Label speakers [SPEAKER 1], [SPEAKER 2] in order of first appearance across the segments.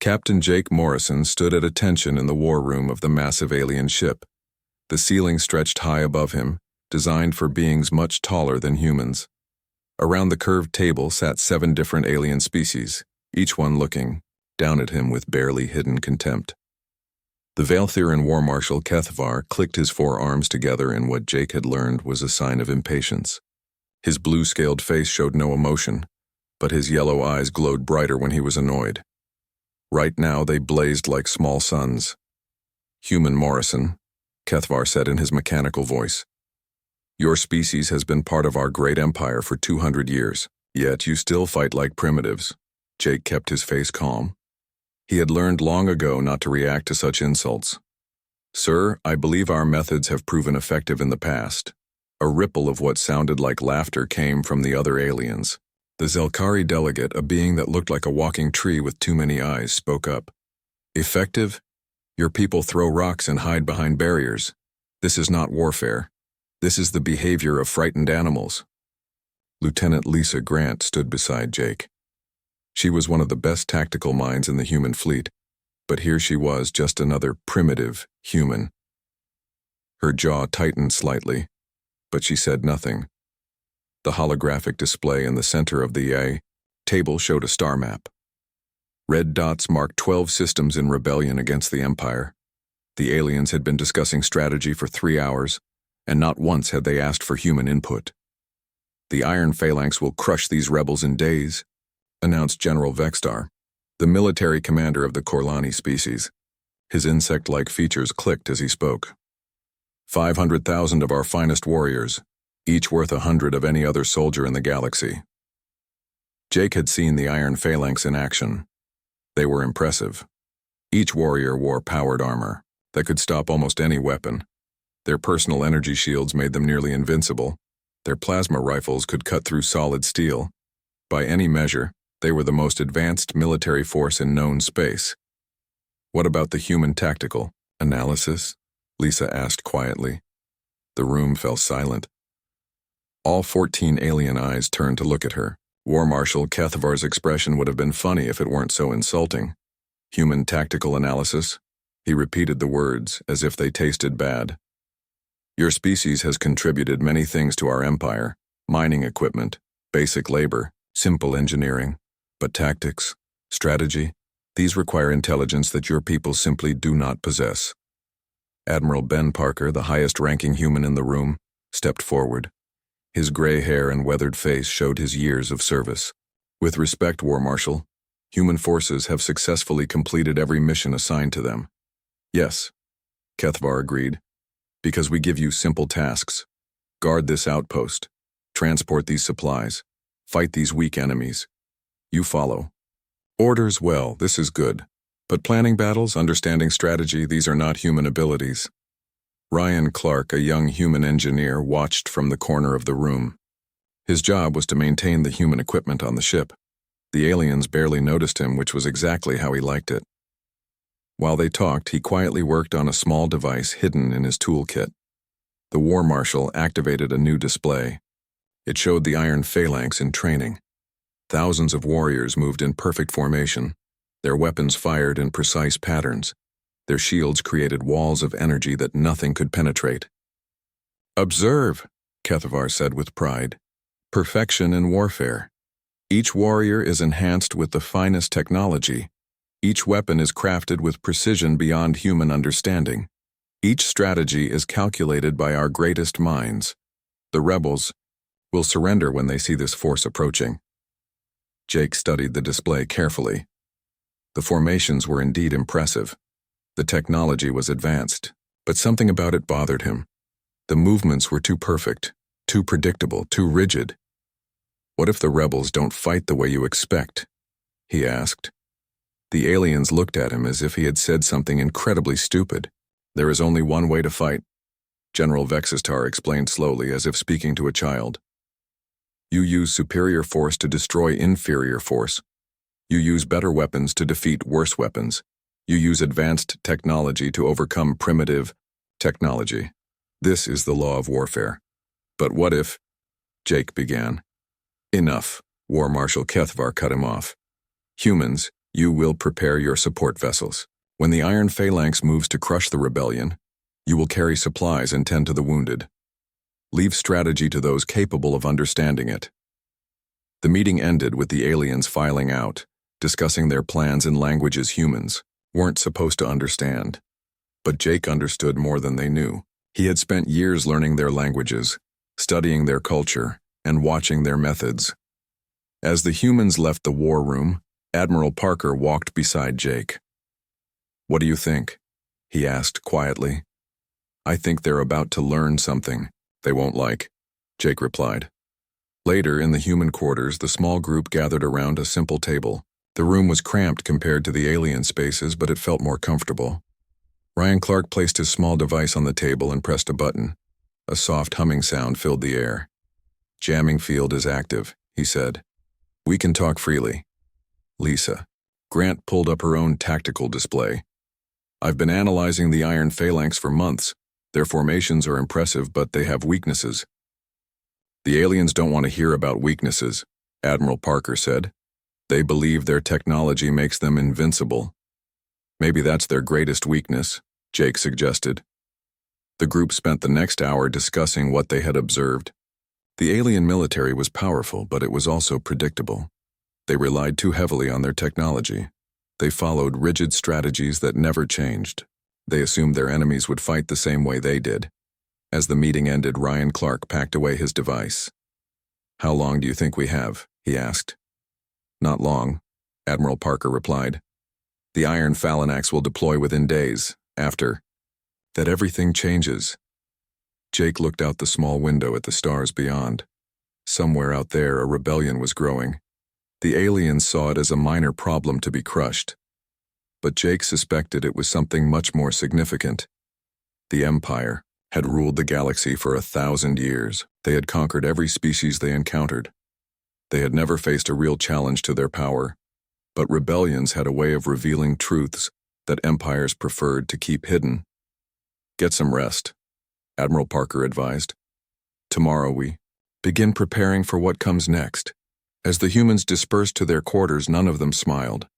[SPEAKER 1] Captain Jake Morrison stood at attention in the war room of the massive alien ship. The ceiling stretched high above him, designed for beings much taller than humans. Around the curved table sat 7 different alien species, each one looking down at him with barely hidden contempt. The Valthiran War Marshal Kethvar clicked his forearms together in what Jake had learned was a sign of impatience. His blue-scaled face showed no emotion, but his yellow eyes glowed brighter when he was annoyed. Right now they blazed like small suns. "Human Morrison," Kethvar said in his mechanical voice. "Your species has been part of our great empire for 200 years, yet you still fight like primitives." Jake kept his face calm. He had learned long ago not to react to such insults. "Sir, I believe our methods have proven effective in the past." A ripple of what sounded like laughter came from the other aliens. The Zelkari delegate, a being that looked like a walking tree with too many eyes, spoke up. "Effective? Your people throw rocks and hide behind barriers. This is not warfare. This is the behavior of frightened animals." Lieutenant Lisa Grant stood beside Jake. She was one of the best tactical minds in the human fleet, but here she was, just another primitive human. Her jaw tightened slightly, but she said nothing. The holographic display in the center of the table showed a star map. Red dots marked 12 systems in rebellion against the Empire. The aliens had been discussing strategy for 3 hours, and not once had they asked for human input. "The Iron Phalanx will crush these rebels in days," announced General Vextar, the military commander of the Korlani species. His insect-like features clicked as he spoke. 500,000 of our finest warriors, each worth 100 of any other soldier in the galaxy." Jake had seen the Iron Phalanx in action. They were impressive. Each warrior wore powered armor that could stop almost any weapon. Their personal energy shields made them nearly invincible. Their plasma rifles could cut through solid steel. By any measure, they were the most advanced military force in known space. "What about the human tactical analysis?" Lisa asked quietly. The room fell silent. All 14 alien eyes turned to look at her. War Marshal Kethvar's expression would have been funny if it weren't so insulting. "Human tactical analysis?" He repeated the words as if they tasted bad. "Your species has contributed many things to our empire: mining equipment, basic labor, simple engineering. But tactics, strategy, these require intelligence that your people simply do not possess." Admiral Ben Parker, the highest-ranking human in the room, stepped forward. His gray hair and weathered face showed his years of service. "With respect, War Marshal, human forces have successfully completed every mission assigned to them." "Yes," Kethvar agreed, "because we give you simple tasks. Guard this outpost, transport these supplies, fight these weak enemies. You follow. Orders, well, this is good. But planning battles, understanding strategy, these are not human abilities." Ryan Clark, a young human engineer, watched from the corner of the room. His job was to maintain the human equipment on the ship. The aliens barely noticed him, which was exactly how he liked it. While they talked, he quietly worked on a small device hidden in his toolkit. The War Marshal activated a new display. It showed the Iron Phalanx in training. Thousands of warriors moved in perfect formation. Their weapons fired in precise patterns. Their shields created walls of energy that nothing could penetrate. "Observe," Kethvar said with pride. "Perfection in warfare. Each warrior is enhanced with the finest technology. Each weapon is crafted with precision beyond human understanding. Each strategy is calculated by our greatest minds. The rebels will surrender when they see this force approaching." Jake studied the display carefully. The formations were indeed impressive. The technology was advanced, but something about it bothered him. The movements were too perfect, too predictable, too rigid. "What if the rebels don't fight the way you expect?" he asked. The aliens looked at him as if he had said something incredibly stupid. "There is only one way to fight," General Vexistar explained slowly, as if speaking to a child. "You use superior force to destroy inferior force. You use better weapons to defeat worse weapons. You use advanced technology to overcome primitive technology. This is the law of warfare." "But what if—" Jake began. "Enough," War Marshal Kethvar cut him off. "Humans, You will prepare your support vessels. When the Iron Phalanx moves to crush the rebellion, you will carry supplies and tend to the wounded. Leave strategy to those capable of understanding it. The meeting ended with the aliens filing out, discussing their plans in languages humans weren't supposed to understand. But Jake understood more than they knew. He had spent years learning their languages, studying their culture, and watching their methods. As the humans left the war room, Admiral Parker walked beside Jake. "What do you think?" he asked quietly. "I think they're about to learn something they won't like," Jake replied. Later, in the human quarters, the small group gathered around a simple table. The room was cramped compared to the alien spaces, but it felt more comfortable. Ryan Clark placed his small device on the table and pressed a button. A soft humming sound filled the air. "Jamming field is active," he said. "We can talk freely." Lisa. Grant pulled up her own tactical display. "I've been analyzing the Iron Phalanx for months. Their formations are impressive, but they have weaknesses." "The aliens don't want to hear about weaknesses," Admiral Parker said. "They believe their technology makes them invincible." "Maybe that's their greatest weakness," Jake suggested. The group spent the next hour discussing what they had observed. The alien military was powerful, but it was also predictable. They relied too heavily on their technology. They followed rigid strategies that never changed. They assumed their enemies would fight the same way they did. As the meeting ended, Ryan Clark packed away his device. "How long do you think we have?" he asked. "Not long," Admiral Parker replied. "The Iron Phalanx will deploy within days. After that, everything changes." Jake looked out the small window at the stars beyond. Somewhere out there, a rebellion was growing. The aliens saw it as a minor problem to be crushed. But Jake suspected it was something much more significant. The Empire had ruled the galaxy for 1,000 years. They had conquered every species they encountered. They had never faced a real challenge to their power. But rebellions had a way of revealing truths that empires preferred to keep hidden. "Get some rest," Admiral Parker advised. "Tomorrow we begin preparing for what comes next." As the humans dispersed to their quarters, none of them smiled.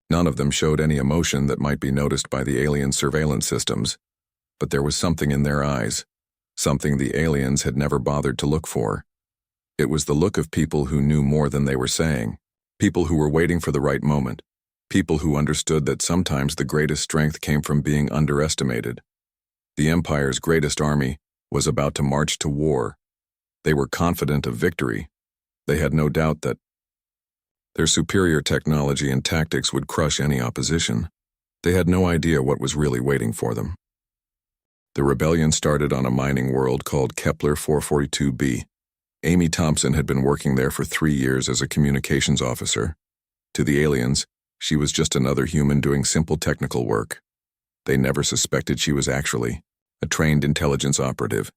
[SPEAKER 1] None of them showed any emotion that might be noticed by the alien surveillance systems. But there was something in their eyes, something the aliens had never bothered to look for. It was the look of people who knew more than they were saying, people who were waiting for the right moment, people who understood that sometimes the greatest strength came from being underestimated. The Empire's greatest army was about to march to war. They were confident of victory. They had no doubt that their superior technology and tactics would crush any opposition. They had no idea what was really waiting for them. The rebellion started on a mining world called Kepler 442b. Amy Thompson had been working there for 3 years as a communications officer. To the aliens, she was just another human doing simple technical work. They never suspected she was actually a trained intelligence operative.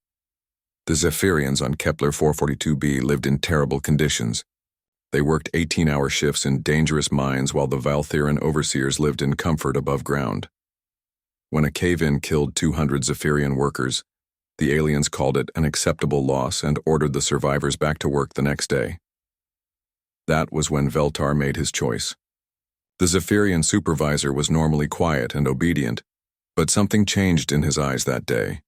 [SPEAKER 1] The Zephyrians on Kepler 442b lived in terrible conditions. They worked 18-hour shifts in dangerous mines while the Valtheran overseers lived in comfort above ground. When a cave-in killed 200 Zephyrian workers, the aliens called it an acceptable loss and ordered the survivors back to work the next day. That was when Veltar made his choice. The Zephyrian supervisor was normally quiet and obedient, but something changed in his eyes that day.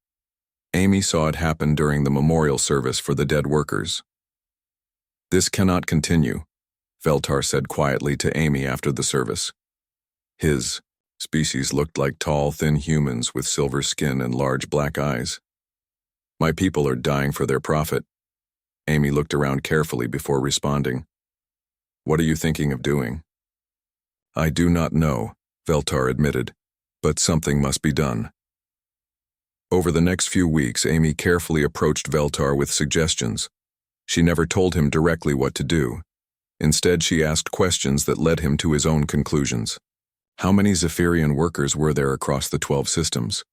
[SPEAKER 1] Amy saw it happen during the memorial service for the dead workers. "This cannot continue," Veltar said quietly to Amy after the service. His species looked like tall, thin humans with silver skin and large black eyes. "My people are dying for their profit." Amy looked around carefully before responding. "What are you thinking of doing?" "I do not know," Veltar admitted, "but something must be done." Over the next few weeks, Amy carefully approached Veltar with suggestions. She never told him directly what to do. Instead, she asked questions that led him to his own conclusions. How many Zephyrian workers were there across the 12 systems?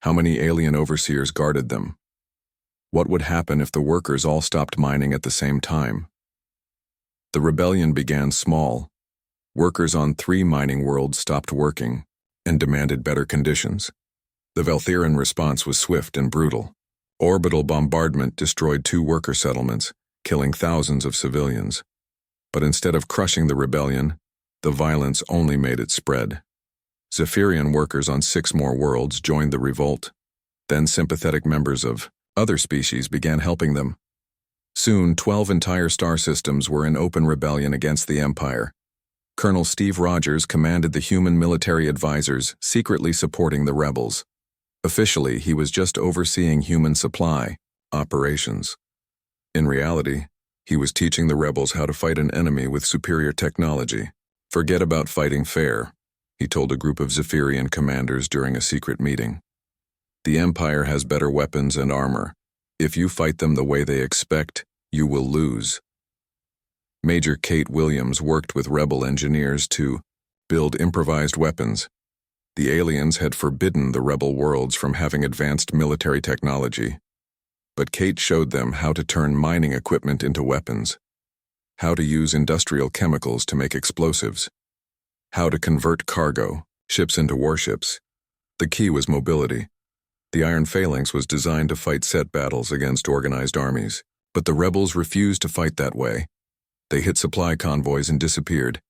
[SPEAKER 1] How many alien overseers guarded them? What would happen if the workers all stopped mining at the same time? The rebellion began small. Workers on 3 mining worlds stopped working and demanded better conditions. The Valtheran response was swift and brutal. Orbital bombardment destroyed 2 worker settlements, killing thousands of civilians. But instead of crushing the rebellion, The violence only made it spread. Zephyrian workers on 6 more worlds joined the revolt. Then sympathetic members of other species began helping them. Soon, 12 entire star systems were in open rebellion against the Empire. Colonel Steve Rogers commanded the human military advisors, secretly supporting the rebels. Officially, he was just overseeing human supply operations. In reality, he was teaching the rebels how to fight an enemy with superior technology. "Forget about fighting fair," he told a group of Zephyrian commanders during a secret meeting. "The Empire has better weapons and armor. If you fight them the way they expect, you will lose." Major Kate Williams worked with rebel engineers to build improvised weapons. The aliens had forbidden the rebel worlds from having advanced military technology. But Kate showed them how to turn mining equipment into weapons, how to use industrial chemicals to make explosives, how to convert cargo, ships into warships. The key was mobility. The Iron Phalanx was designed to fight set battles against organized armies, but the rebels refused to fight that way. They hit supply convoys and disappeared.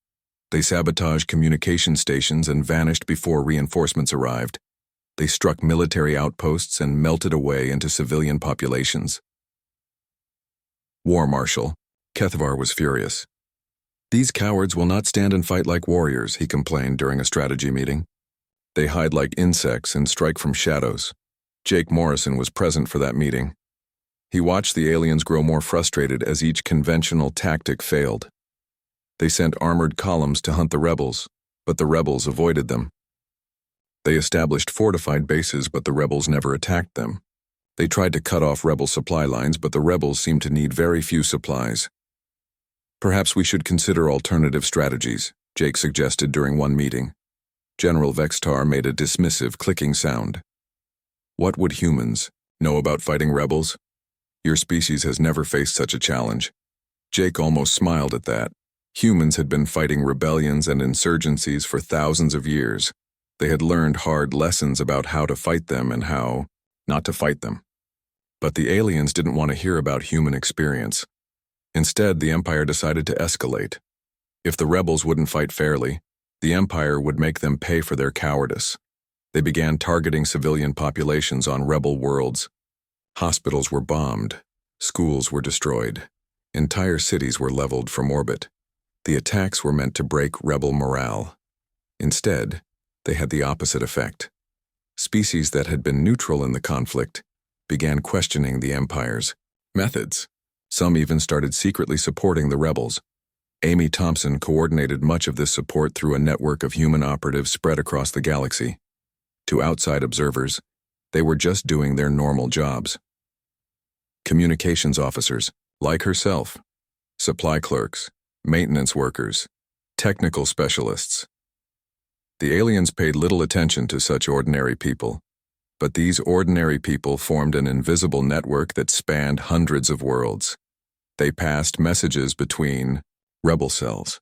[SPEAKER 1] They sabotaged communication stations and vanished before reinforcements arrived. They struck military outposts and melted away into civilian populations. War Marshal Kethvar was furious. "These cowards will not stand and fight like warriors," he complained during a strategy meeting. "They hide like insects and strike from shadows." Jake Morrison was present for that meeting. He watched the aliens grow more frustrated as each conventional tactic failed. They sent armored columns to hunt the rebels, but the rebels avoided them. They established fortified bases, but the rebels never attacked them. They tried to cut off rebel supply lines, but the rebels seemed to need very few supplies. "Perhaps we should consider alternative strategies," Jake suggested during one meeting. General Vextar made a dismissive clicking sound. "What would humans know about fighting rebels? Your species has never faced such a challenge." Jake almost smiled at that. Humans had been fighting rebellions and insurgencies for thousands of years. They had learned hard lessons about how to fight them and how not to fight them. But the aliens didn't want to hear about human experience. Instead, the Empire decided to escalate. If the rebels wouldn't fight fairly, the Empire would make them pay for their cowardice. They began targeting civilian populations on rebel worlds. Hospitals were bombed. Schools were destroyed. Entire cities were leveled from orbit. The attacks were meant to break rebel morale. Instead, they had the opposite effect. Species that had been neutral in the conflict began questioning the Empire's methods. Some even started secretly supporting the rebels. Amy Thompson coordinated much of this support through a network of human operatives spread across the galaxy. To outside observers, they were just doing their normal jobs. Communications officers, like herself, supply clerks, maintenance workers, technical specialists. The aliens paid little attention to such ordinary people, but these ordinary people formed an invisible network that spanned hundreds of worlds. They passed messages between rebel cells.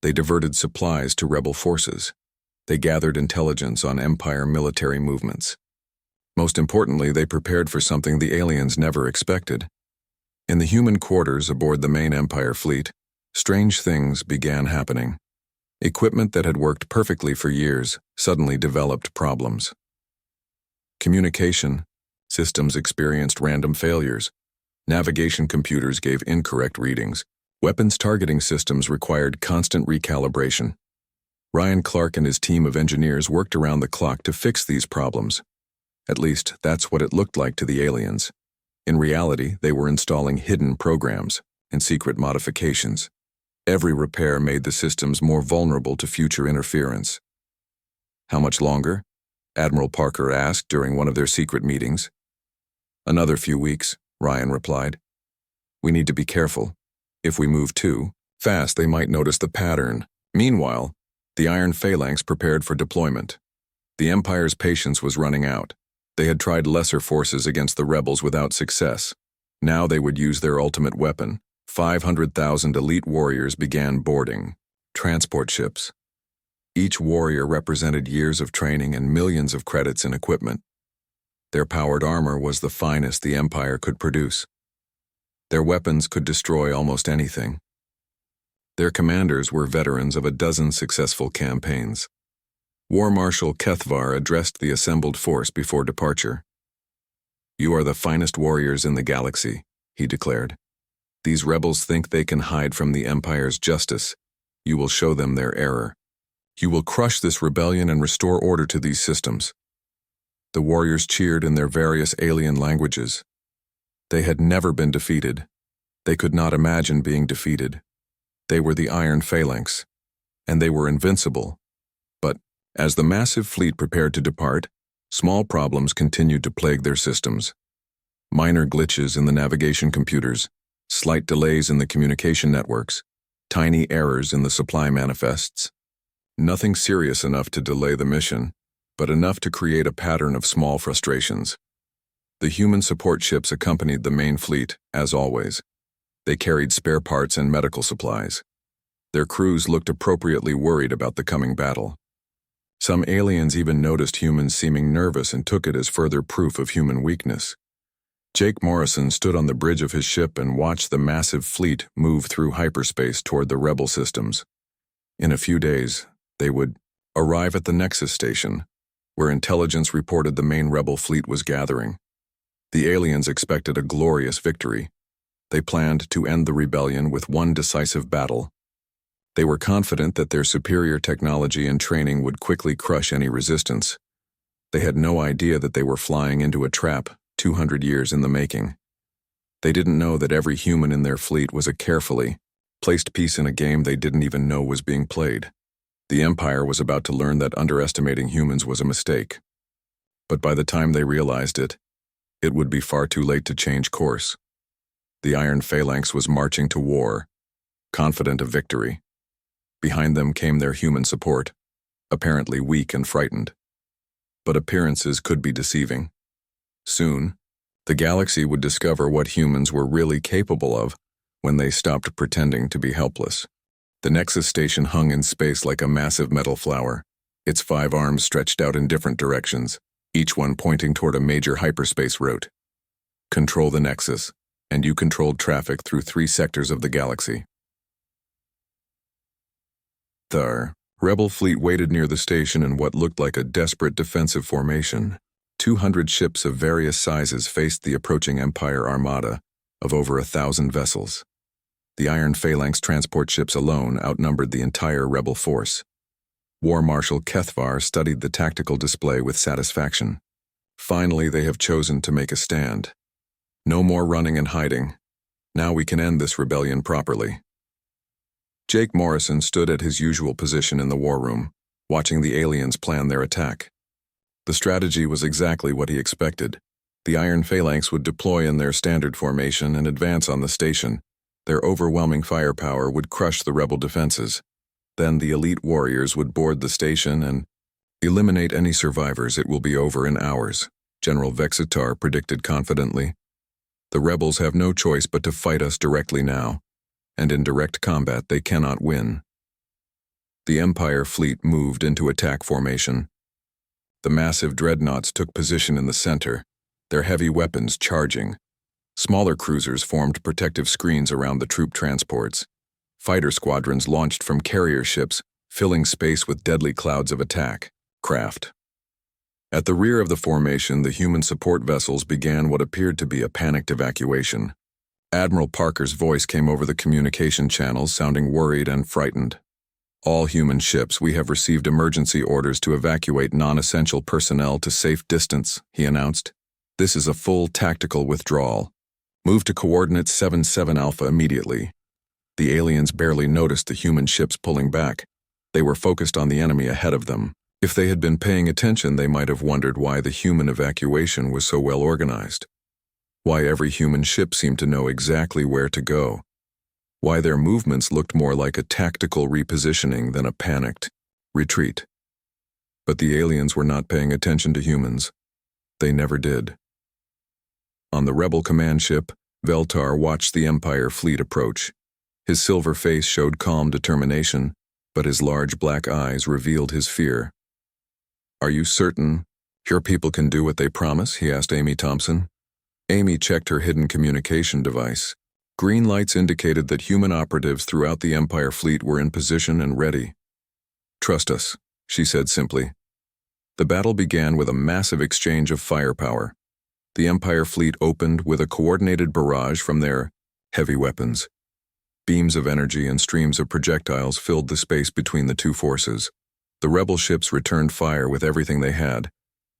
[SPEAKER 1] They diverted supplies to rebel forces. They gathered intelligence on Empire military movements. Most importantly, they prepared for something the aliens never expected. In the human quarters aboard the main Empire fleet, strange things began happening. Equipment that had worked perfectly for years suddenly developed problems. Communication systems experienced random failures. Navigation computers gave incorrect readings. Weapons targeting systems required constant recalibration. Ryan Clark and his team of engineers worked around the clock to fix these problems. At least, that's what it looked like to the aliens. In reality, they were installing hidden programs and secret modifications. Every repair made the systems more vulnerable to future interference. "How much longer?" Admiral Parker asked during one of their secret meetings. "Another few weeks," Ryan replied. "We need to be careful. If we move too fast, they might notice the pattern." Meanwhile, the Iron Phalanx prepared for deployment. The Empire's patience was running out. They had tried lesser forces against the rebels without success. Now they would use their ultimate weapon. 500,000 elite warriors began boarding transport ships. Each warrior represented years of training and millions of credits in equipment. Their powered armor was the finest the Empire could produce. Their weapons could destroy almost anything. Their commanders were veterans of a dozen successful campaigns. War Marshal Kethvar addressed the assembled force before departure. "You are the finest warriors in the galaxy," he declared. "These rebels think they can hide from the Empire's justice. You will show them their error. You will crush this rebellion and restore order to these systems." The warriors cheered in their various alien languages. They had never been defeated. They could not imagine being defeated. They were the Iron Phalanx, and they were invincible. But, as the massive fleet prepared to depart, small problems continued to plague their systems. Minor glitches in the navigation computers, slight delays in the communication networks, tiny errors in the supply manifests. Nothing serious enough to delay the mission, but enough to create a pattern of small frustrations. The human support ships accompanied the main fleet, as always. They carried spare parts and medical supplies. Their crews looked appropriately worried about the coming battle. Some aliens even noticed humans seeming nervous and took it as further proof of human weakness. Jake Morrison stood on the bridge of his ship and watched the massive fleet move through hyperspace toward the rebel systems. In a few days, they would arrive at the Nexus station, where intelligence reported the main rebel fleet was gathering. The aliens expected a glorious victory. They planned to end the rebellion with one decisive battle. They were confident that their superior technology and training would quickly crush any resistance. They had no idea that they were flying into a trap 200 years in the making. They didn't know that every human in their fleet was a carefully placed piece in a game they didn't even know was being played. The Empire was about to learn that underestimating humans was a mistake. But by the time they realized it, it would be far too late to change course. The Iron Phalanx was marching to war, confident of victory. Behind them came their human support, apparently weak and frightened. But appearances could be deceiving. Soon, the galaxy would discover what humans were really capable of when they stopped pretending to be helpless. The Nexus station hung in space like a massive metal flower, its 5 arms stretched out in different directions, each one pointing toward a major hyperspace route. Control the Nexus, and you controlled traffic through 3 sectors of the galaxy. The rebel fleet waited near the station in what looked like a desperate defensive formation. 200 ships of various sizes faced the approaching Empire armada of over 1,000 vessels. The Iron Phalanx transport ships alone outnumbered the entire rebel force. War Marshal Kethvar studied the tactical display with satisfaction. Finally, they have chosen to make a stand. No more running and hiding. Now we can end this rebellion properly. Jake Morrison stood at his usual position in the war room, watching the aliens plan their attack. The strategy was exactly what he expected. The Iron Phalanx would deploy in their standard formation and advance on the station. Their overwhelming firepower would crush the rebel defenses. Then the elite warriors would board the station and eliminate any survivors. It will be over in hours, General Vexitar predicted confidently. The rebels have no choice but to fight us directly now, and in direct combat they cannot win. The Empire fleet moved into attack formation. The massive dreadnoughts took position in the center, their heavy weapons charging. Smaller cruisers formed protective screens around the troop transports. Fighter squadrons launched from carrier ships, filling space with deadly clouds of attack craft. At the rear of the formation, the human support vessels began what appeared to be a panicked evacuation. Admiral Parker's voice came over the communication channels, sounding worried and frightened. "All human ships, we have received emergency orders to evacuate non-essential personnel to safe distance," he announced. "This is a full tactical withdrawal. Move to coordinates 77 Alpha immediately." The aliens barely noticed the human ships pulling back. They were focused on the enemy ahead of them. If they had been paying attention, they might have wondered why the human evacuation was so well organized. Why every human ship seemed to know exactly where to go. Why their movements looked more like a tactical repositioning than a panicked retreat. But the aliens were not paying attention to humans. They never did. On the rebel command ship, Veltar watched the Empire fleet approach. His silver face showed calm determination, but his large black eyes revealed his fear. "Are you certain your people can do what they promise?" he asked Amy Thompson. Amy checked her hidden communication device. Green lights indicated that human operatives throughout the Empire fleet were in position and ready. "Trust us," she said simply. The battle began with a massive exchange of firepower. The Empire fleet opened with a coordinated barrage from their heavy weapons. Beams of energy and streams of projectiles filled the space between the two forces. The rebel ships returned fire with everything they had,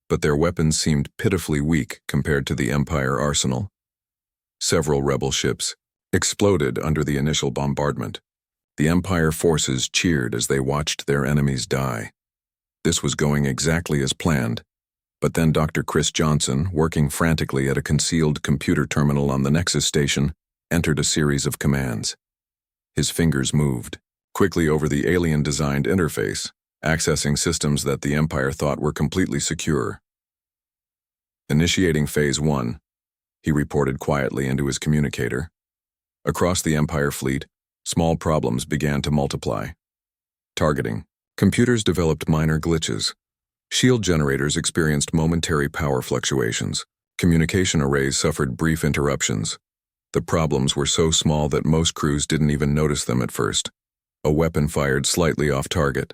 [SPEAKER 1] but their weapons seemed pitifully weak compared to the Empire arsenal. Several rebel ships exploded under the initial bombardment. The Empire forces cheered as they watched their enemies die. This was going exactly as planned, but then Dr. Chris Johnson, working frantically at a concealed computer terminal on the Nexus station, entered a series of commands. His fingers moved quickly over the alien-designed interface, accessing systems that the Empire thought were completely secure. "Initiating Phase 1, he reported quietly into his communicator. Across the Empire fleet, small problems began to multiply. Targeting. Computers developed minor glitches. Shield generators experienced momentary power fluctuations. Communication arrays suffered brief interruptions. The problems were so small that most crews didn't even notice them at first. A weapon fired slightly off target.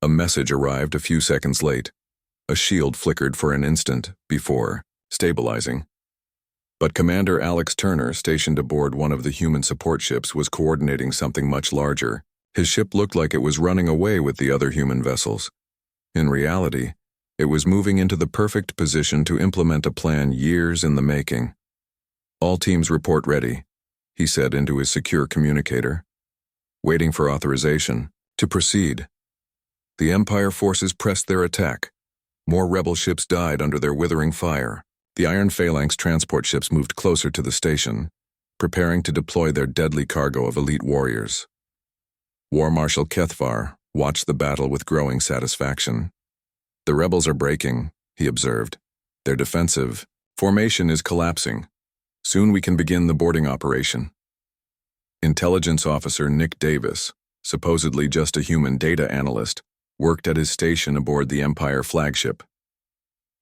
[SPEAKER 1] A message arrived a few seconds late. A shield flickered for an instant before stabilizing. But Commander Alex Turner, stationed aboard one of the human support ships, was coordinating something much larger. His ship looked like it was running away with the other human vessels. In reality, it was moving into the perfect position to implement a plan years in the making. "All teams report ready," he said into his secure communicator. Waiting for authorization to proceed. The Empire forces pressed their attack. More rebel ships died under their withering fire. The Iron Phalanx transport ships moved closer to the station, preparing to deploy their deadly cargo of elite warriors. War Marshal Kethvar watched the battle with growing satisfaction. "The rebels are breaking," he observed. "Their defensive formation is collapsing. Soon we can begin the boarding operation." Intelligence officer Nick Davis, supposedly just a human data analyst, worked at his station aboard the Empire flagship.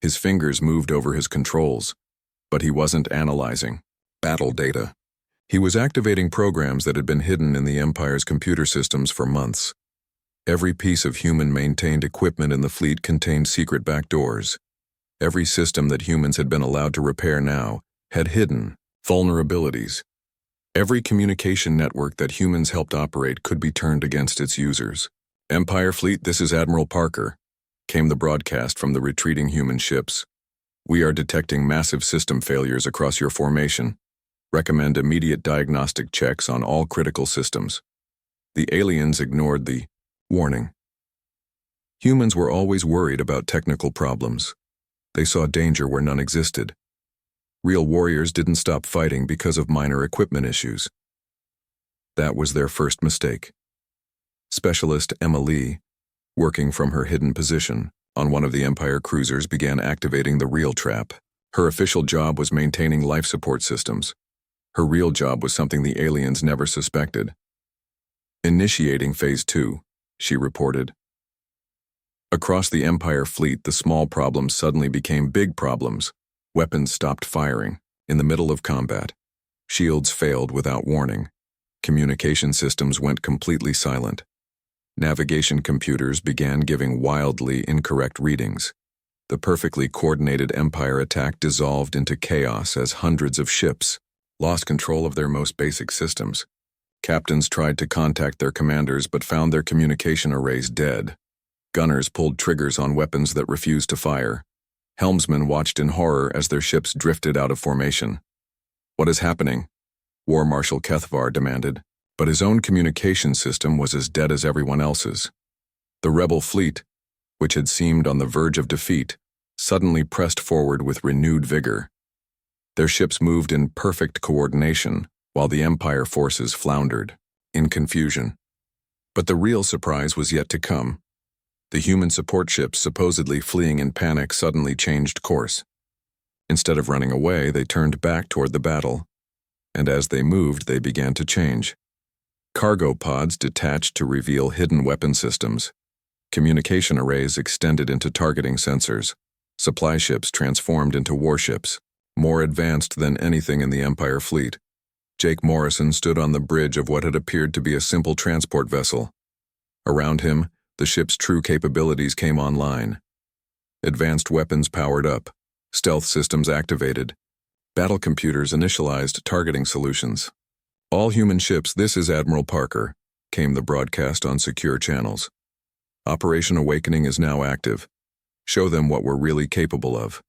[SPEAKER 1] His fingers moved over his controls, but he wasn't analyzing battle data. He was activating programs that had been hidden in the Empire's computer systems for months. Every piece of human-maintained equipment in the fleet contained secret backdoors. Every system that humans had been allowed to repair now had hidden vulnerabilities. Every communication network that humans helped operate could be turned against its users. "Empire Fleet, this is Admiral Parker," came the broadcast from the retreating human ships. "We are detecting massive system failures across your formation. Recommend immediate diagnostic checks on all critical systems." The aliens ignored the warning. Humans were always worried about technical problems. They saw danger where none existed. Real warriors didn't stop fighting because of minor equipment issues. That was their first mistake. Specialist Emma Lee, working from her hidden position on one of the Empire cruisers, began activating the real trap. Her official job was maintaining life support systems. Her real job was something the aliens never suspected. "Initiating Phase 2, she reported. Across the Empire fleet, the small problems suddenly became big problems. Weapons stopped firing in the middle of combat. Shields failed without warning. Communication systems went completely silent. Navigation computers began giving wildly incorrect readings. The perfectly coordinated Empire attack dissolved into chaos as hundreds of ships lost control of their most basic systems. Captains tried to contact their commanders but found their communication arrays dead. Gunners pulled triggers on weapons that refused to fire. Helmsmen watched in horror as their ships drifted out of formation. "What is happening?" War Marshal Kethvar demanded, but his own communication system was as dead as everyone else's. The rebel fleet, which had seemed on the verge of defeat, suddenly pressed forward with renewed vigor. Their ships moved in perfect coordination, while the Empire forces floundered, in confusion. But the real surprise was yet to come. The human support ships, supposedly fleeing in panic, suddenly changed course. Instead of running away, they turned back toward the battle, and as they moved, they began to change. Cargo pods detached to reveal hidden weapon systems. Communication arrays extended into targeting sensors. Supply ships transformed into warships, more advanced than anything in the Empire fleet. Jake Morrison stood on the bridge of what had appeared to be a simple transport vessel. Around him, the ship's true capabilities came online. Advanced weapons powered up, stealth systems activated, battle computers initialized targeting solutions. All human ships, this is Admiral Parker, came the broadcast on secure channels. Operation Awakening is now active. Show them what we're really capable of.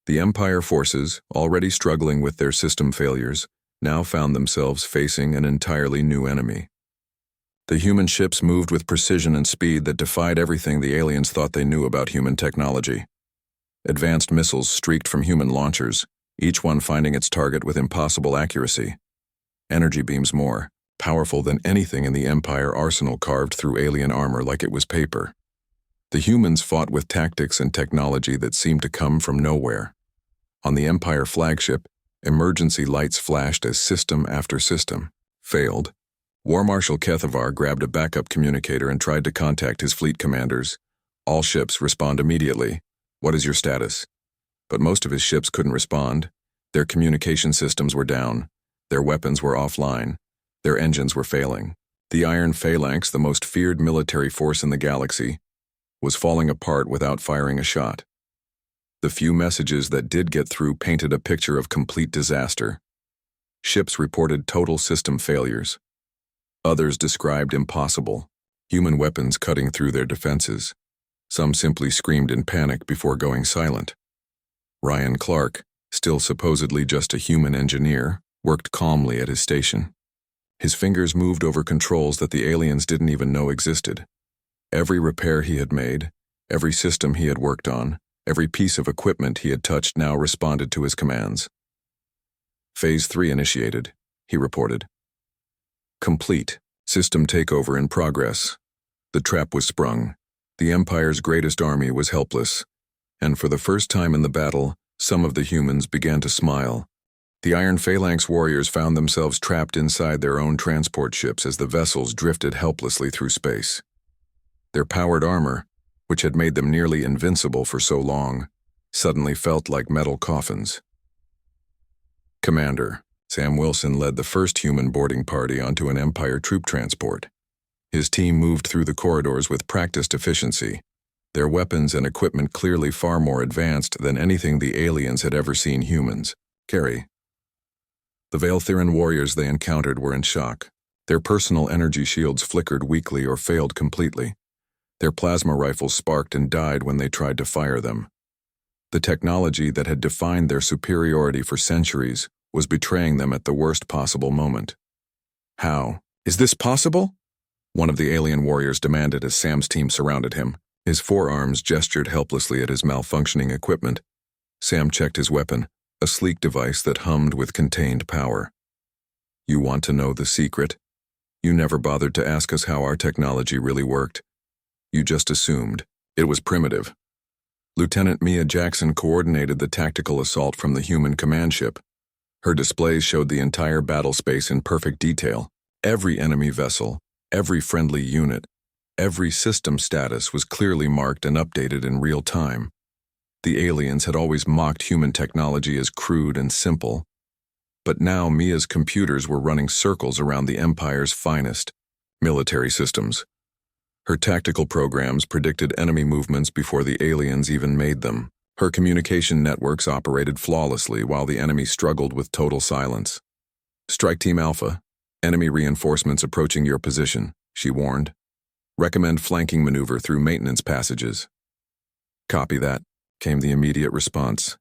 [SPEAKER 1] The Empire forces, already struggling with their system failures, now found themselves facing an entirely new enemy. The human ships moved with precision and speed that defied everything the aliens thought they knew about human technology. Advanced missiles streaked from human launchers, each one finding its target with impossible accuracy. Energy beams more powerful than anything in the Empire arsenal carved through alien armor like it was paper. The humans fought with tactics and technology that seemed to come from nowhere. On the Empire flagship, emergency lights flashed as system after system failed. War Marshal Kethavar grabbed a backup communicator and tried to contact his fleet commanders. All ships respond immediately. What is your status? But most of his ships couldn't respond. Their communication systems were down. Their weapons were offline. Their engines were failing. The Iron Phalanx, the most feared military force in the galaxy, was falling apart without firing a shot. The few messages that did get through painted a picture of complete disaster. Ships reported total system failures. Others described impossible, human weapons cutting through their defenses. Some simply screamed in panic before going silent. Ryan Clark, still supposedly just a human engineer, worked calmly at his station. His fingers moved over controls that the aliens didn't even know existed. Every repair he had made, every system he had worked on, every piece of equipment he had touched now responded to his commands. Phase 3 initiated, he reported. Complete. System takeover in progress. The trap was sprung. The Empire's greatest army was helpless. And for the first time in the battle, some of the humans began to smile. The Iron Phalanx warriors found themselves trapped inside their own transport ships as the vessels drifted helplessly through space. Their powered armor, which had made them nearly invincible for so long, suddenly felt like metal coffins. Commander, Sam Wilson led the first human boarding party onto an Empire troop transport. His team moved through the corridors with practiced efficiency, their weapons and equipment clearly far more advanced than anything the aliens had ever seen humans carry. The Veilthiran warriors they encountered were in shock. Their personal energy shields flickered weakly or failed completely. Their plasma rifles sparked and died when they tried to fire them. The technology that had defined their superiority for centuries was betraying them at the worst possible moment. How? Is this possible? One of the alien warriors demanded as Sam's team surrounded him. His forearms gestured helplessly at his malfunctioning equipment. Sam checked his weapon, a sleek device that hummed with contained power. You want to know the secret? You never bothered to ask us how our technology really worked. You just assumed. It was primitive. Lieutenant Mia Jackson coordinated the tactical assault from the human command ship. Her displays showed the entire battle space in perfect detail. Every enemy vessel, every friendly unit, every system status was clearly marked and updated in real time. The aliens had always mocked human technology as crude and simple, but now Mia's computers were running circles around the Empire's finest military systems. Her tactical programs predicted enemy movements before the aliens even made them. Her communication networks operated flawlessly while the enemy struggled with total silence. Strike Team Alpha, enemy reinforcements approaching your position, she warned. Recommend flanking maneuver through maintenance passages. Copy that, came the immediate response.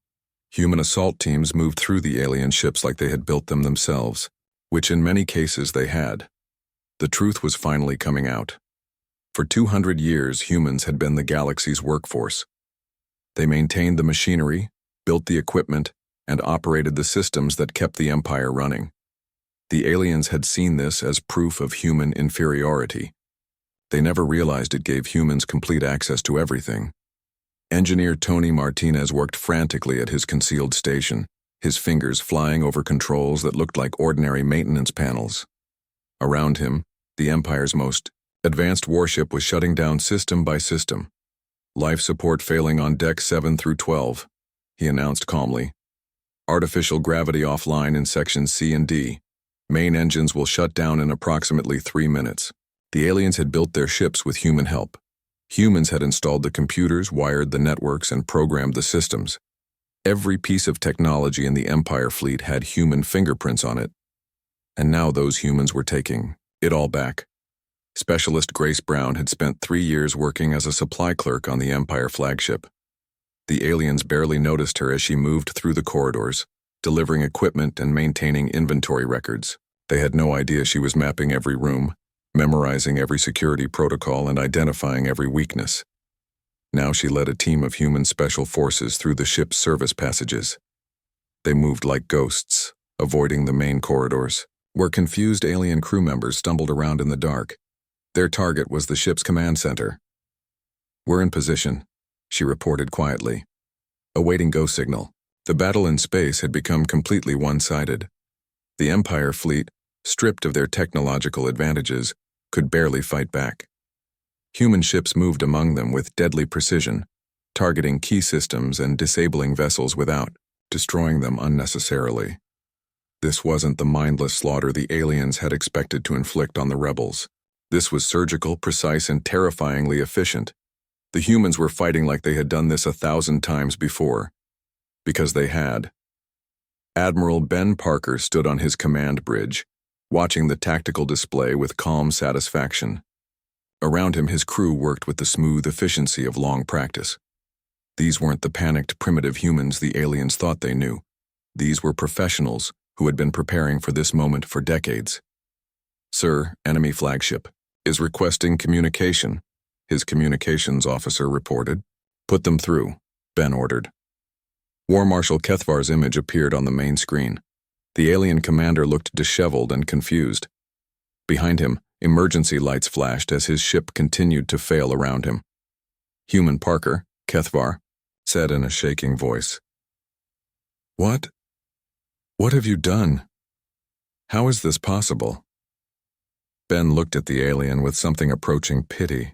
[SPEAKER 1] Human assault teams moved through the alien ships like they had built them themselves, which in many cases they had. The truth was finally coming out. For 200 years, humans had been the galaxy's workforce. They maintained the machinery, built the equipment, and operated the systems that kept the Empire running. The aliens had seen this as proof of human inferiority. They never realized it gave humans complete access to everything. Engineer Tony Martinez worked frantically at his concealed station, his fingers flying over controls that looked like ordinary maintenance panels. Around him, the Empire's most advanced warship was shutting down system by system. Life support failing on deck 7 through 12, he announced calmly. Artificial gravity offline in sections C and D. Main engines will shut down in approximately 3 minutes. The aliens had built their ships with human help. Humans had installed the computers, wired the networks, and programmed the systems. Every piece of technology in the Empire fleet had human fingerprints on it. And now those humans were taking it all back. Specialist Grace Brown had spent 3 years working as a supply clerk on the Empire flagship. The aliens barely noticed her as she moved through the corridors, delivering equipment and maintaining inventory records. They had no idea she was mapping every room, memorizing every security protocol, and identifying every weakness. Now she led a team of human special forces through the ship's service passages. They moved like ghosts, avoiding the main corridors, where confused alien crew members stumbled around in the dark. Their target was the ship's command center. "We're in position," she reported quietly. Awaiting go signal. The battle in space had become completely one-sided. The Empire fleet, stripped of their technological advantages, could barely fight back. Human ships moved among them with deadly precision, targeting key systems and disabling vessels without destroying them unnecessarily. This wasn't the mindless slaughter the aliens had expected to inflict on the rebels. This was surgical, precise, and terrifyingly efficient. The humans were fighting like they had done this 1,000 times before. Because they had. Admiral Ben Parker stood on his command bridge, watching the tactical display with calm satisfaction. Around him, his crew worked with the smooth efficiency of long practice. These weren't the panicked, primitive humans the aliens thought they knew. These were professionals who had been preparing for this moment for decades. "Sir, enemy flagship is requesting communication," his communications officer reported. "Put them through," Ben ordered. War Marshal Kethvar's image appeared on the main screen. The alien commander looked disheveled and confused. Behind him, emergency lights flashed as his ship continued to fail around him. "Human Parker," Kethvar said in a shaking voice. What have you done? How is this possible?" Ben looked at the alien with something approaching pity.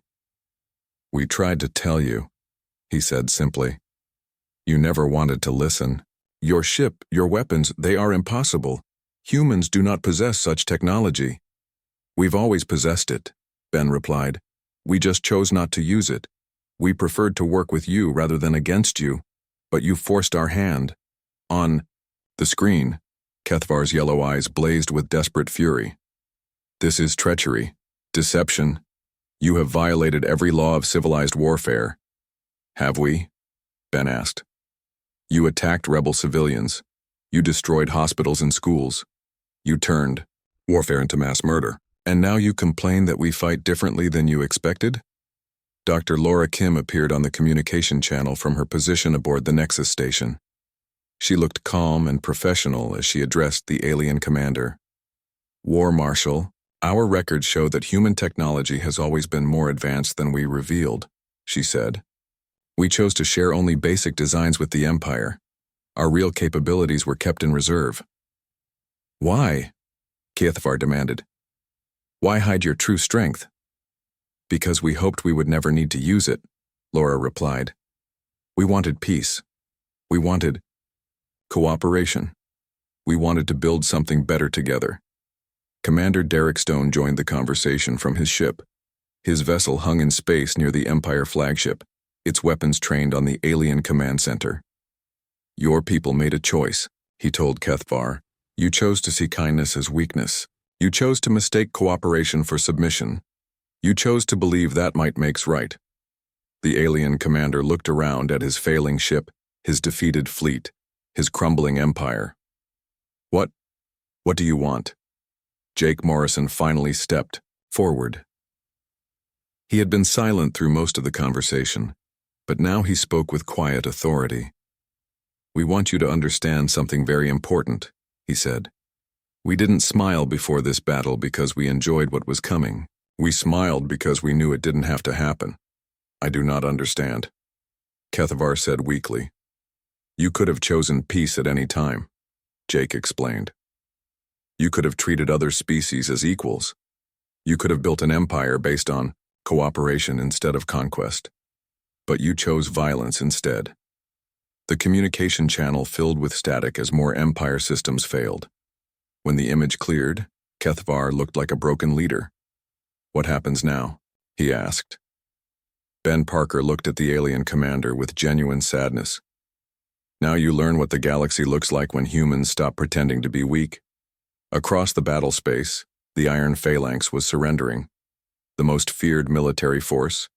[SPEAKER 1] "We tried to tell you," he said simply. "You never wanted to listen. Your ship, your weapons, they are impossible. Humans do not possess such technology." "We've always possessed it," Ben replied. "We just chose not to use it. We preferred to work with you rather than against you, but you forced our hand." On the screen, Kethvar's yellow eyes blazed with desperate fury. "This is treachery, deception. You have violated every law of civilized warfare." "Have we?" Ben asked. "You attacked rebel civilians. You destroyed hospitals and schools. You turned warfare into mass murder. And now you complain that we fight differently than you expected?" Dr. Laura Kim appeared on the communication channel from her position aboard the Nexus station. She looked calm and professional as she addressed the alien commander. "War Marshal, our records show that human technology has always been more advanced than we revealed," she said. "We chose to share only basic designs with the Empire. Our real capabilities were kept in reserve." "Why?" Kethvar demanded. "Why hide your true strength?" "Because we hoped we would never need to use it," Laura replied. "We wanted peace. We wanted cooperation. We wanted to build something better together." Commander Derek Stone joined the conversation from his ship. His vessel hung in space near the Empire flagship, its weapons trained on the alien command center. "Your people made a choice," he told Kethvar. "You chose to see kindness as weakness. You chose to mistake cooperation for submission. You chose to believe that might makes right." The alien commander looked around at his failing ship, his defeated fleet, his crumbling empire. What do you want?" Jake Morrison finally stepped forward. He had been silent through most of the conversation, but now he spoke with quiet authority. "We want you to understand something very important," he said. "We didn't smile before this battle because we enjoyed what was coming. We smiled because we knew it didn't have to happen." "I do not understand," Kethvar said weakly. "You could have chosen peace at any time," Jake explained. "You could have treated other species as equals. You could have built an empire based on cooperation instead of conquest. But you chose violence instead." The communication channel filled with static as more empire systems failed. When the image cleared, Kethvar looked like a broken leader. "What happens now?" he asked. Ben Parker looked at the alien commander with genuine sadness. "Now you learn what the galaxy looks like when humans stop pretending to be weak." Across the battle space, the Iron Phalanx was surrendering. The most feared military force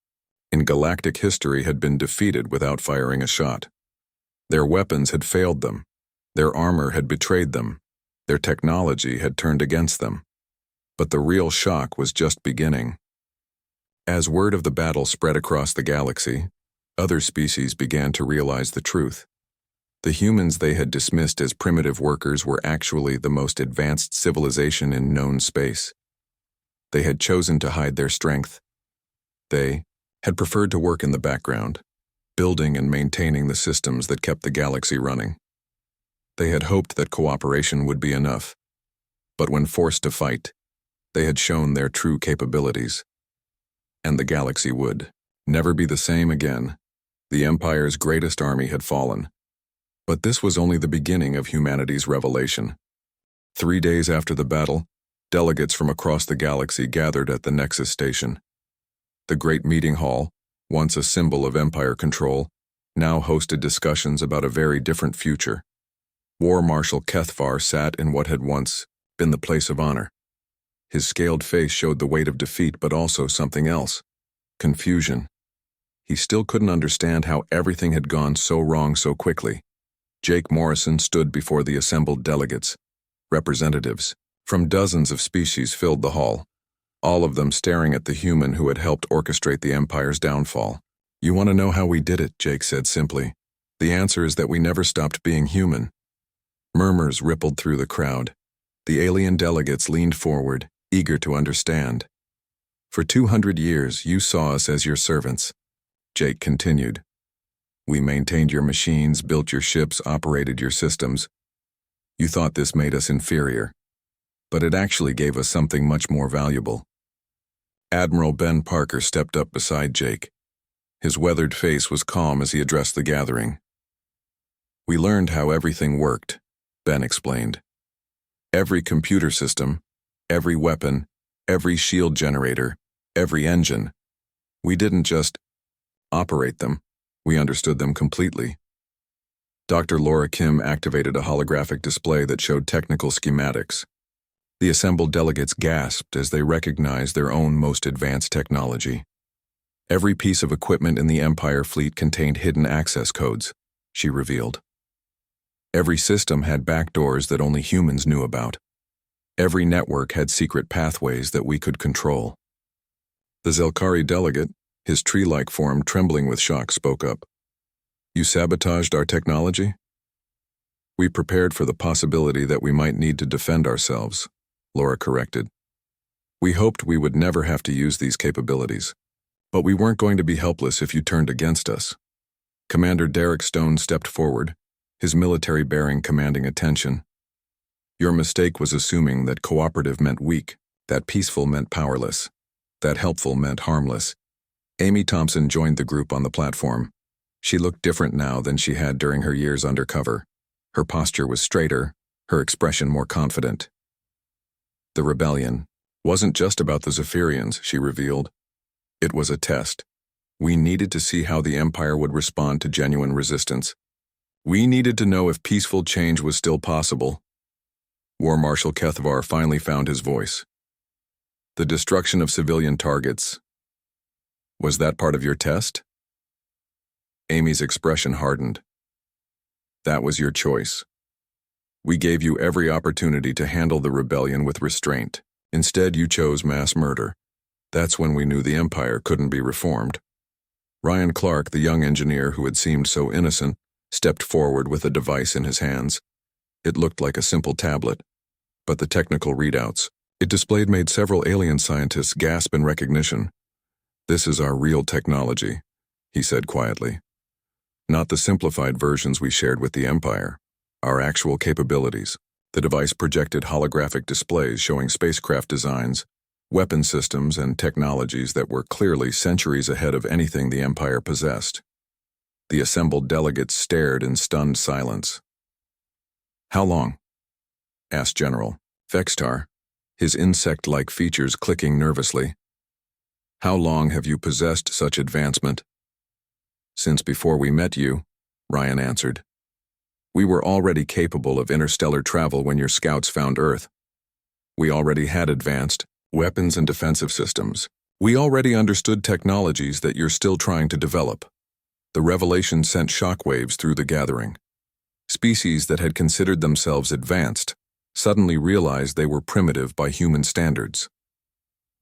[SPEAKER 1] in galactic history had been defeated without firing a shot. Their weapons had failed them. Their armor had betrayed them. Their technology had turned against them. But the real shock was just beginning. As word of the battle spread across the galaxy, other species began to realize the truth. The humans they had dismissed as primitive workers were actually the most advanced civilization in known space. They had chosen to hide their strength. They had preferred to work in the background, building and maintaining the systems that kept the galaxy running. They had hoped that cooperation would be enough, but when forced to fight, they had shown their true capabilities. And the galaxy would never be the same again. The Empire's greatest army had fallen. But this was only the beginning of humanity's revelation. 3 days after the battle, delegates from across the galaxy gathered at the Nexus station. The Great Meeting Hall, once a symbol of Empire control, now hosted discussions about a very different future. War Marshal Kethvar sat in what had once been the place of honor. His scaled face showed the weight of defeat, but also something else: confusion. He still couldn't understand how everything had gone so wrong so quickly. Jake Morrison stood before the assembled delegates. Representatives from dozens of species filled the hall, all of them staring at the human who had helped orchestrate the Empire's downfall. "You want to know how we did it," Jake said simply. "The answer is that we never stopped being human." Murmurs rippled through the crowd. The alien delegates leaned forward, eager to understand. "For 200 years, you saw us as your servants," Jake continued. "We maintained your machines, built your ships, operated your systems. You thought this made us inferior, but it actually gave us something much more valuable." Admiral Ben Parker stepped up beside Jake. His weathered face was calm as he addressed the gathering. "We learned how everything worked," Ben explained. "Every computer system, every weapon, every shield generator, every engine. We didn't just operate them, we understood them completely." Dr. Laura Kim activated a holographic display that showed technical schematics. The assembled delegates gasped as they recognized their own most advanced technology. Every piece of equipment in the Empire fleet contained hidden access codes, she revealed. Every system had backdoors that only humans knew about. Every network had secret pathways that we could control. The Zelkari delegate, his tree-like form trembling with shock, spoke up. "You sabotaged our technology?" "We prepared for the possibility that we might need to defend ourselves," Laura corrected. "We hoped we would never have to use these capabilities. But we weren't going to be helpless if you turned against us." Commander Derek Stone stepped forward, his military bearing commanding attention. "Your mistake was assuming that cooperative meant weak, that peaceful meant powerless, that helpful meant harmless." Amy Thompson joined the group on the platform. She looked different now than she had during her years undercover. Her posture was straighter, her expression more confident. "The rebellion wasn't just about the Zephyrians," she revealed. "It was a test. We needed to see how the Empire would respond to genuine resistance. We needed to know if peaceful change was still possible." War Marshal Kethvar finally found his voice. "The destruction of civilian targets. Was that part of your test?" Amy's expression hardened. "That was your choice. We gave you every opportunity to handle the rebellion with restraint. Instead, you chose mass murder. That's when we knew the Empire couldn't be reformed." Ryan Clark, the young engineer who had seemed so innocent, stepped forward with a device in his hands. It looked like a simple tablet, but the technical readouts it displayed made several alien scientists gasp in recognition. "This is our real technology," he said quietly. "Not the simplified versions we shared with the Empire. Our actual capabilities." The device projected holographic displays showing spacecraft designs, weapon systems, and technologies that were clearly centuries ahead of anything the Empire possessed. The assembled delegates stared in stunned silence. "How long?" asked General Vextar, his insect-like features clicking nervously. How long have you possessed such advancement? Since before we met you, Ryan answered. We were already capable of interstellar travel when your scouts found Earth. We already had advanced weapons and defensive systems. We already understood technologies that you're still trying to develop. The revelation sent shockwaves through the gathering. Species that had considered themselves advanced suddenly realized they were primitive by human standards.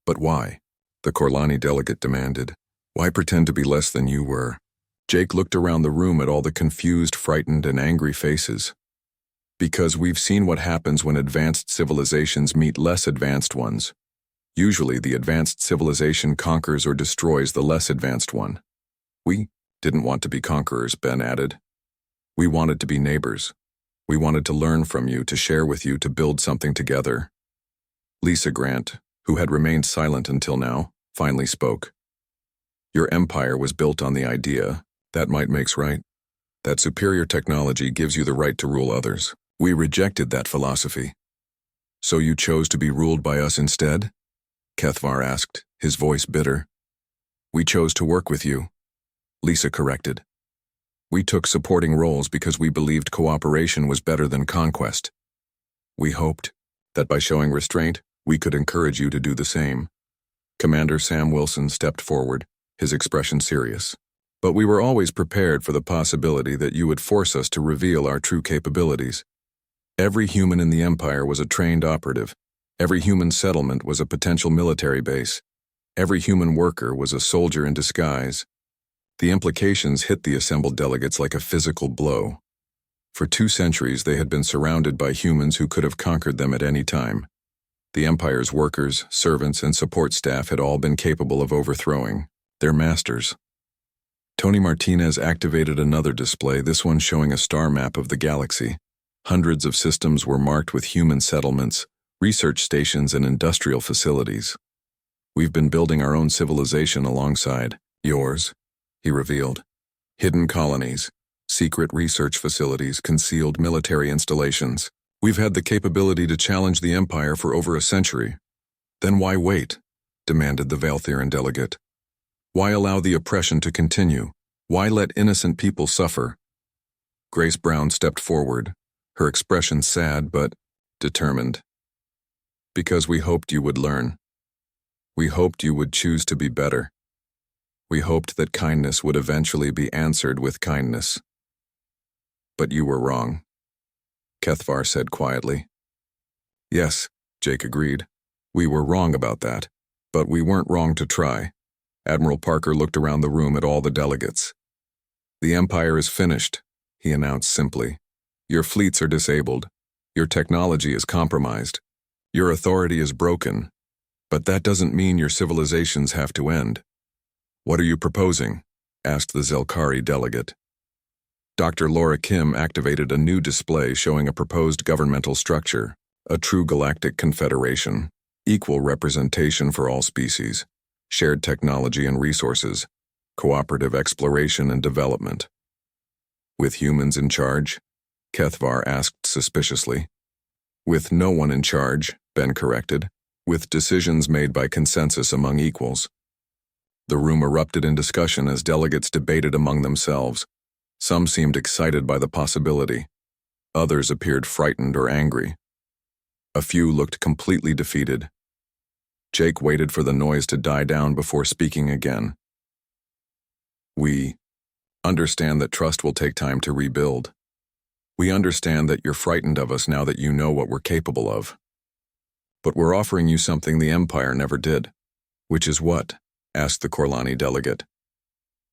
[SPEAKER 1] But why? The Korlani delegate demanded. Why pretend to be less than you were? Jake looked around the room at all the confused, frightened, and angry faces. Because we've seen what happens when advanced civilizations meet less advanced ones. Usually the advanced civilization conquers or destroys the less advanced one. We didn't want to be conquerors, Ben added. We wanted to be neighbors. We wanted to learn from you, to share with you, to build something together. Lisa Grant, who had remained silent until now, finally spoke. Your empire was built on the idea, that might makes right, that superior technology gives you the right to rule others. We rejected that philosophy. So you chose to be ruled by us instead? Kethvar asked, his voice bitter. We chose to work with you, Lisa corrected. We took supporting roles because we believed cooperation was better than conquest. We hoped that by showing restraint, we could encourage you to do the same. Commander Sam Wilson stepped forward, his expression serious. But we were always prepared for the possibility that you would force us to reveal our true capabilities. Every human in the Empire was a trained operative. Every human settlement was a potential military base. Every human worker was a soldier in disguise. The implications hit the assembled delegates like a physical blow. For 2 centuries, they had been surrounded by humans who could have conquered them at any time. The Empire's workers, servants, and support staff had all been capable of overthrowing their masters. Tony Martinez activated another display, this one showing a star map of the galaxy. Hundreds of systems were marked with human settlements, research stations, and industrial facilities. We've been building our own civilization alongside yours, he revealed. Hidden colonies, secret research facilities, concealed military installations. We've had the capability to challenge the Empire for over a century. Then why wait? Demanded the Valthiran delegate. Why allow the oppression to continue? Why let innocent people suffer? Grace Brown stepped forward, her expression sad but determined. Because we hoped you would learn. We hoped you would choose to be better. We hoped that kindness would eventually be answered with kindness. But you were wrong, Kethvar said quietly. Yes, Jake agreed. We were wrong about that, but we weren't wrong to try. Admiral Parker looked around the room at all the delegates. The Empire is finished, he announced simply. Your fleets are disabled. Your technology is compromised. Your authority is broken. But that doesn't mean your civilizations have to end. What are you proposing? Asked the Zelkari delegate. Dr. Laura Kim activated a new display showing a proposed governmental structure, a true galactic confederation, equal representation for all species, shared technology and resources, cooperative exploration and development. With humans in charge? Kethvar asked suspiciously. With no one in charge, Ben corrected, with decisions made by consensus among equals. The room erupted in discussion as delegates debated among themselves. Some seemed excited by the possibility. Others appeared frightened or angry. A few looked completely defeated. Jake waited for the noise to die down before speaking again. We understand that trust will take time to rebuild. We understand that you're frightened of us now that you know what we're capable of. But we're offering you something the Empire never did. Which is what? Asked the Korlani delegate.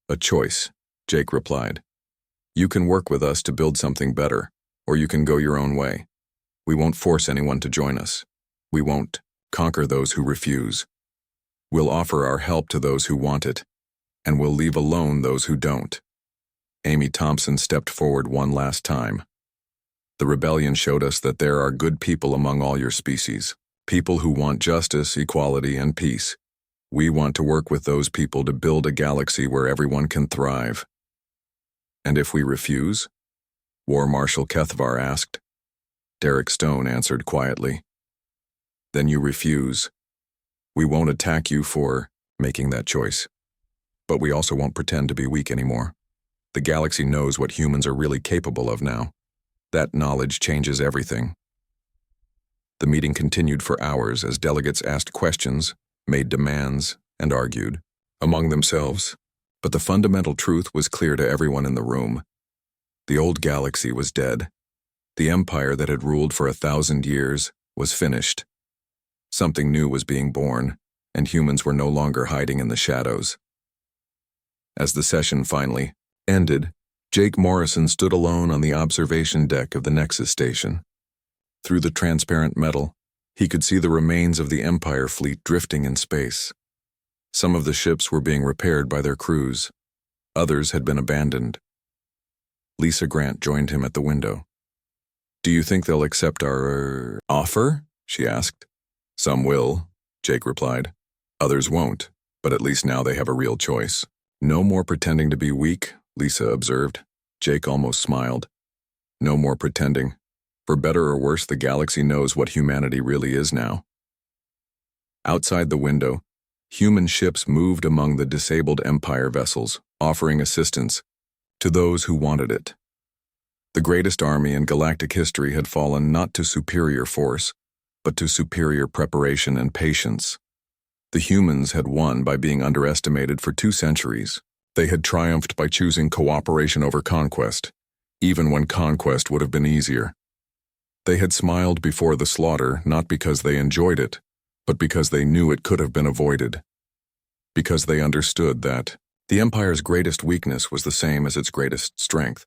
[SPEAKER 1] A choice, Jake replied. You can work with us to build something better, or you can go your own way. We won't force anyone to join us. We won't conquer those who refuse. We'll offer our help to those who want it, and we'll leave alone those who don't. Amy Thompson stepped forward one last time. The rebellion showed us that there are good people among all your species, people who want justice, equality, and peace. We want to work with those people to build a galaxy where everyone can thrive. And if we refuse? War Marshal Kethvar asked. Derek Stone answered quietly. Then you refuse. We won't attack you for making that choice. But we also won't pretend to be weak anymore. The galaxy knows what humans are really capable of now. That knowledge changes everything. The meeting continued for hours as delegates asked questions, made demands, and argued among themselves. But the fundamental truth was clear to everyone in the room. The old galaxy was dead. The empire that had ruled for 1,000 years was finished. Something new was being born, and humans were no longer hiding in the shadows. As the session finally ended, Jake Morrison stood alone on the observation deck of the Nexus station. Through the transparent metal, he could see the remains of the Empire fleet drifting in space. Some of the ships were being repaired by their crews. Others had been abandoned. Lisa Grant joined him at the window. "Do you think they'll accept our offer?" she asked. "Some will," Jake replied. "Others won't, but at least now they have a real choice." "No more pretending to be weak," Lisa observed. Jake almost smiled. "No more pretending. For better or worse, the galaxy knows what humanity really is now." Outside the window, human ships moved among the disabled Empire vessels, offering assistance to those who wanted it. The greatest army in galactic history had fallen not to superior force, but to superior preparation and patience. The humans had won by being underestimated for 2 centuries. They had triumphed by choosing cooperation over conquest, even when conquest would have been easier. They had smiled before the slaughter not because they enjoyed it, but because they knew it could have been avoided. Because they understood that the Empire's greatest weakness was the same as its greatest strength.